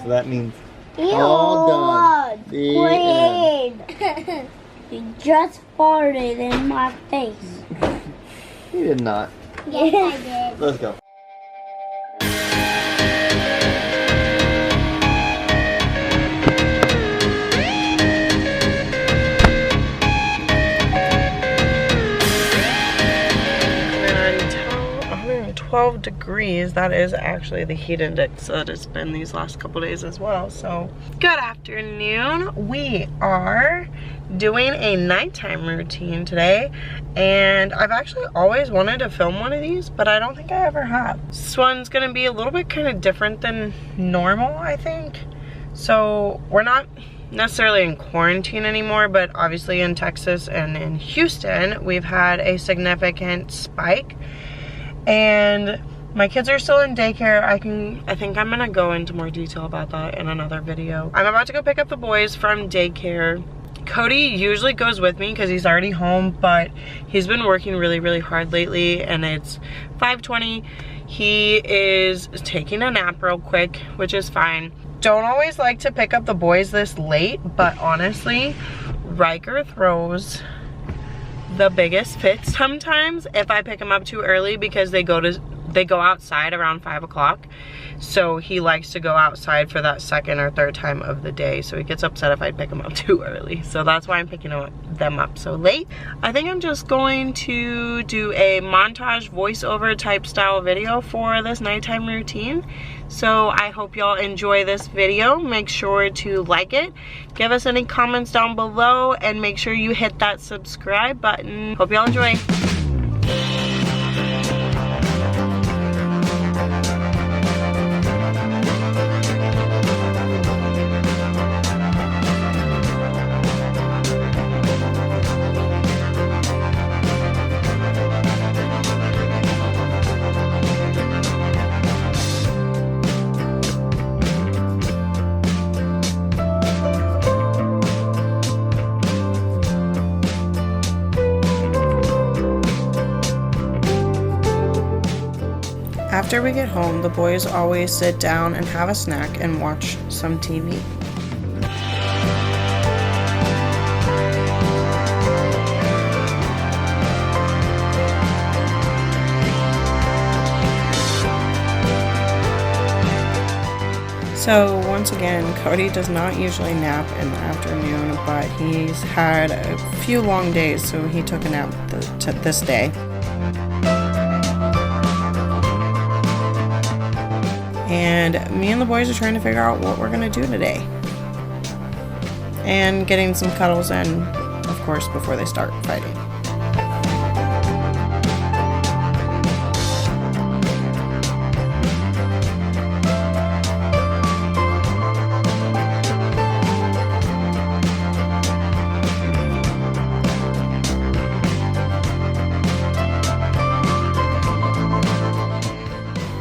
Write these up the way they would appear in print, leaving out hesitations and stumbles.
So that means Ew, all done. The end. You just farted in my face. You did not. Yes, I did. Let's go. And 12 degrees, that is actually the heat index that it's been these last couple days as well. So good afternoon. We are doing a nighttime routine today, and I've actually always wanted to film one of these, but I don't think I ever have. This one's gonna be a little bit kind of different than normal, I think. So we're not necessarily in quarantine anymore, but obviously in Texas and in Houston we've had a significant spike, and my kids are still in daycare. I think I'm gonna go into more detail about that in another video. I'm about to go pick up the boys from daycare. Cody usually goes with me because he's already home, but he's been working really hard lately, and it's 5:20. He is taking a nap real quick, which is fine. Don't always like to pick up the boys this late, but honestly, Riker throws the biggest fits sometimes if I pick him up too early, because they go outside around 5 o'clock. So he likes to go outside for that second or third time of the day. So he gets upset if I pick him up too early. So that's why I'm picking them up so late. I think I'm just going to do a montage voiceover type style video for this nighttime routine. So I hope y'all enjoy this video. Make sure to like it, give us any comments down below, and make sure you hit that subscribe button. Hope y'all enjoy. After we get home, the boys always sit down and have a snack and watch some TV. So once again, Cody does not usually nap in the afternoon, but he's had a few long days, so he took a nap this day. And me and the boys are trying to figure out what we're gonna do today. And getting some cuddles in, of course, before they start fighting.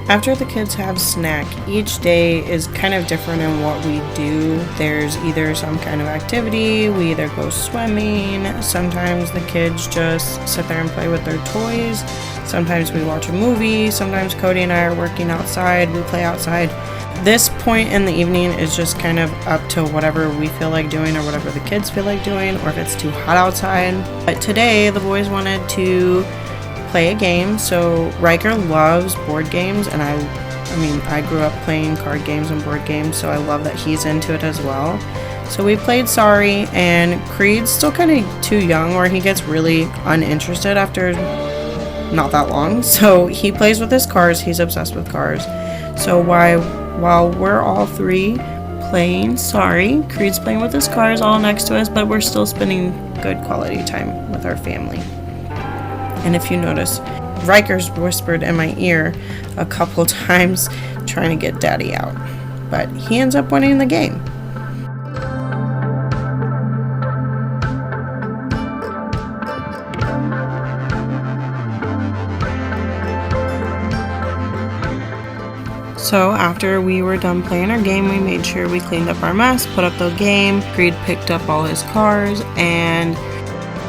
After the kids have snack, each day is kind of different in what we do. There's either some kind of activity, we either go swimming, sometimes the kids just sit there and play with their toys, sometimes we watch a movie, sometimes Cody and I are working outside, we play outside. This point in the evening is just kind of up to whatever we feel like doing or whatever the kids feel like doing, or if it's too hot outside. But today the boys wanted to play a game. So Riker loves board games, and I mean I grew up playing card games and board games, so I love that he's into it as well. So we played Sorry, and Creed's still kind of too young where he gets really uninterested after not that long. So he plays with his cars, he's obsessed with cars. So while we're all three playing Sorry, Creed's playing with his cars all next to us, but we're still spending good quality time with our family. And if you notice, Riker's whispered in my ear a couple times trying to get Daddy out. But he ends up winning the game. So after we were done playing our game, we made sure we cleaned up our mess, put up the game. Creed picked up all his cars, and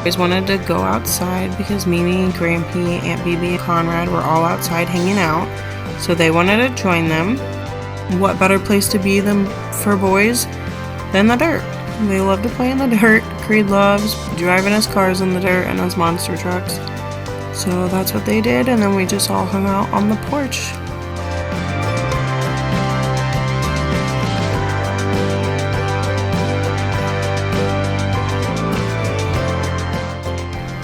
always wanted to go outside because Mimi, Grampy, Aunt Bibi, and Conrad were all outside hanging out, so they wanted to join them. what better place to be than for boys than the dirt? They love to play in the dirt. Creed loves driving his cars in the dirt and his monster trucks. So that's what they did, and then we just all hung out on the porch.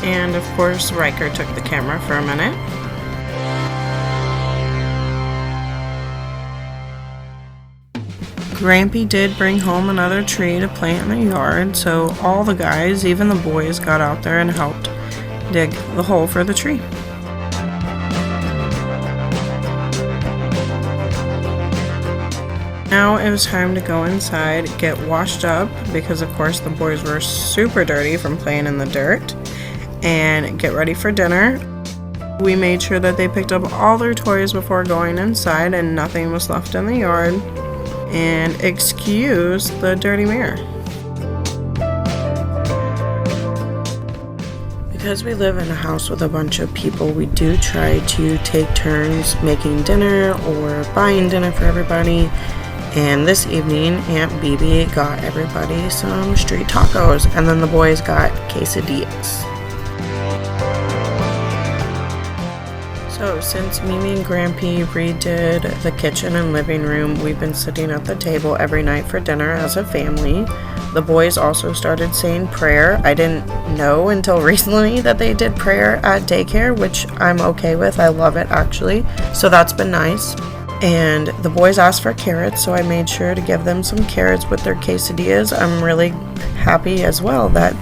And of course, Riker took the camera for a minute. Grampy did bring home another tree to plant in the yard, so all the guys, even the boys, got out there and helped dig the hole for the tree. Now it was time to go inside, get washed up, because of course the boys were super dirty from playing in the dirt, and get ready for dinner. We made sure that they picked up all their toys before going inside and nothing was left in the yard. And excuse the dirty mirror. Because we live in a house with a bunch of people, we do try to take turns making dinner or buying dinner for everybody. And this evening, Aunt Bibi got everybody some street tacos, and then the boys got quesadillas. So since Mimi and Grampy redid the kitchen and living room, we've been sitting at the table every night for dinner as a family. The boys also started saying prayer. I didn't know until recently that they did prayer at daycare, which I'm okay with. I love it actually. So that's been nice. And the boys asked for carrots, so I made sure to give them some carrots with their quesadillas. I'm really happy as well that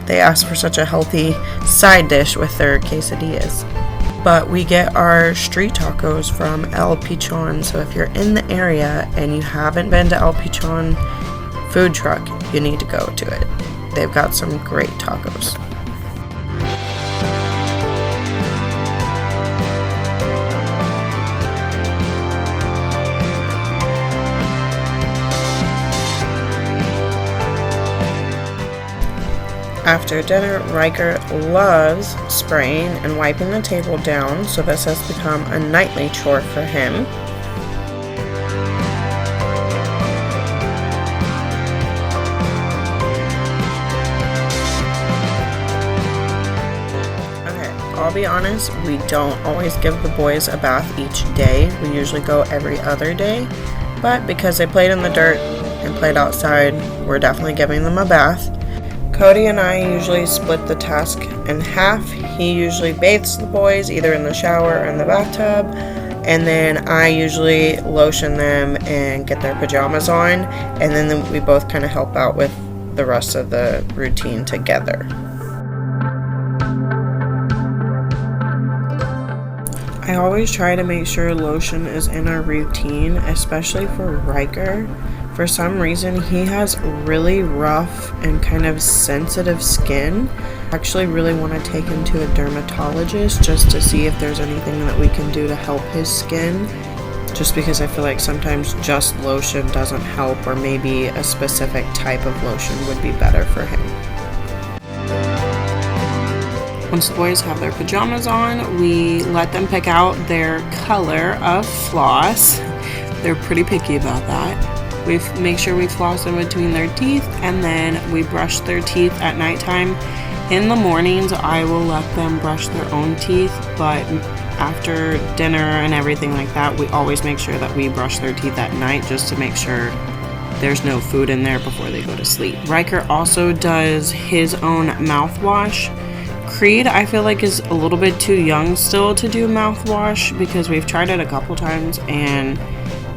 they asked for such a healthy side dish with their quesadillas. But we get our street tacos from El Pichon, so if you're in the area and you haven't been to El Pichon food truck, you need to go to it. They've got some great tacos. After dinner, Riker loves spraying and wiping the table down, so this has become a nightly chore for him. Okay, I'll be honest, we don't always give the boys a bath each day. We usually go every other day, but because they played in the dirt and played outside, we're definitely giving them a bath. Cody and I usually split the task in half. He usually bathes the boys either in the shower or in the bathtub, and then I usually lotion them and get their pajamas on, and then we both kind of help out with the rest of the routine together. I always try to make sure lotion is in our routine, especially for Riker. For some reason, he has really rough and kind of sensitive skin. I actually really want to take him to a dermatologist just to see if there's anything that we can do to help his skin. Just because I feel like sometimes just lotion doesn't help, or maybe a specific type of lotion would be better for him. Once the boys have their pajamas on, we let them pick out their color of floss. They're pretty picky about that. We make sure we floss in between their teeth, and then we brush their teeth at nighttime. In the mornings, I will let them brush their own teeth, but after dinner and everything like that, we always make sure that we brush their teeth at night just to make sure there's no food in there before they go to sleep. Riker also does his own mouthwash. Creed, I feel like, is a little bit too young still to do mouthwash because we've tried it a couple times and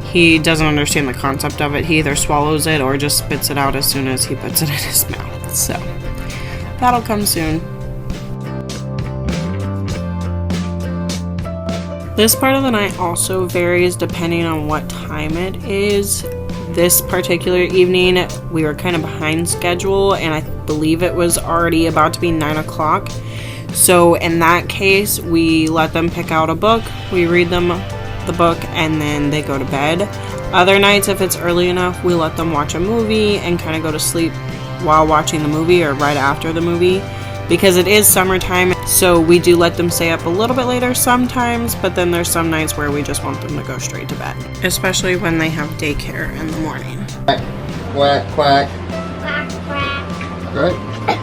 he doesn't understand the concept of it. He either swallows it or just spits it out as soon as he puts it in his mouth. So that'll come soon. This part of the night also varies depending on what time it is. This particular evening, we were kind of behind schedule, and I believe it was already about to be 9 o'clock. So in that case, we let them pick out a book. We read them the book, and then they go to bed. Other nights, if it's early enough, we let them watch a movie and kind of go to sleep while watching the movie or right after the movie. because it is summertime, so we do let them stay up a little bit later sometimes, but then there's some nights where we just want them to go straight to bed, especially when they have daycare in the morning. Quack, quack, quack. Quack, quack. Right? I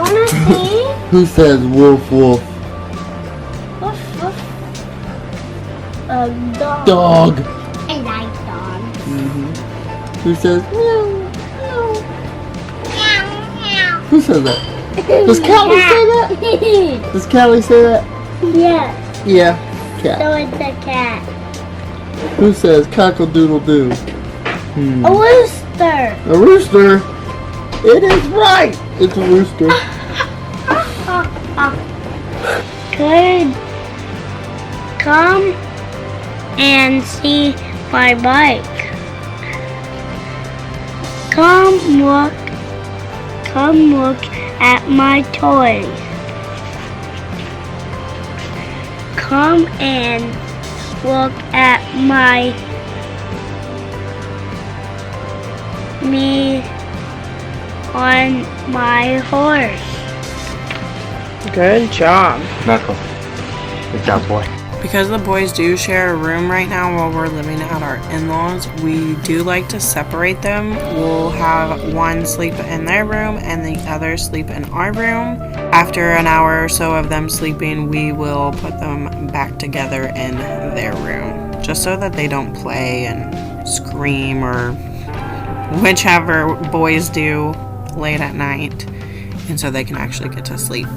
wanna see. Who says woof, woof? Woof, woof. Dog. Dog. I like dogs. Who says meow? Meow, meow. Who says that? Does Callie say that? Does Callie say that? Yes. Yeah, cat. So it's a cat. Who says cockle-doodle-doo? A rooster. A rooster? It is right! It's a rooster. Good. Come and see my bike. Come look at my toys. Come and look at me on my horse. Good job. Knuckle. Good job, boy. Because the boys do share a room right now while we're living at our in-laws, we do like to separate them. We'll have one sleep in their room and the other sleep in our room. After an hour or so of them sleeping, we will put them back together in their room, just so that they don't play and scream or whichever boys do late at night, and so they can actually get to sleep.